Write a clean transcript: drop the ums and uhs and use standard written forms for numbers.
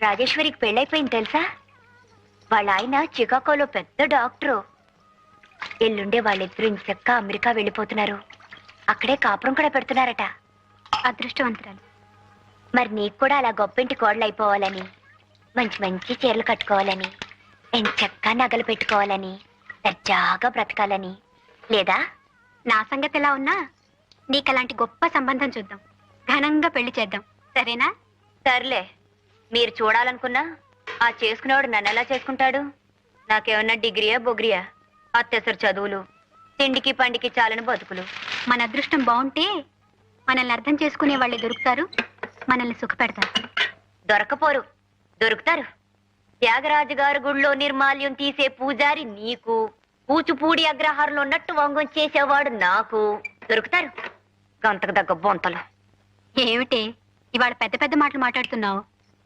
రాజేశ్వరికి పెళ్ళైపోయింది తెలుసా? వాళ్ళ ఆయన చికాగోలో పెద్ద డాక్టరు. ఎల్లుండే వాళ్ళిద్దరూ ఇంచక్క అమెరికా వెళ్ళిపోతున్నారు. అక్కడే కాపురం కూడా పెడుతున్నారట. అదృష్టవంతురాలు. మరి నీకు కూడా అలా గొప్పింటి కోడలు అయిపోవాలని, మంచి మంచి చీరలు కట్టుకోవాలని, ఎంచక్క నగలు పెట్టుకోవాలని, దర్జాగా బ్రతకాలని లేదా? నా సంగతి ఎలా ఉన్నా నీకు అలాంటి గొప్ప సంబంధం చూద్దాం. ఘనంగా పెళ్లి చేద్దాం, సరేనా? సర్లే, మీరు చూడాలనుకున్నా ఆ చేసుకునేవాడు నన్ను ఎలా చేసుకుంటాడు? నాకేమన్నా డిగ్రీయా బొగ్రియా? అత్యవసర చదువులు, తిండికి పండికి చాలని బతుకులు. మన అదృష్టం బాగుంటే మనల్ని అర్థం చేసుకునే వాళ్ళే దొరుకుతారు, మనల్ని సుఖపెడతారు. దొరకపోరు, దొరుకుతారు. త్యాగరాజు గారి గుడిలో నిర్మాల్యం తీసే పూజారి నీకు, కూచిపూడి అగ్రహారంలో ఉన్నట్టు వంగం చేసేవాడు నాకు. దొరుకుతారు గంతకు దగ్గ బొంతలు. ఏమిటి ఇవాళ పెద్ద పెద్ద మాటలు మాట్లాడుతున్నావు?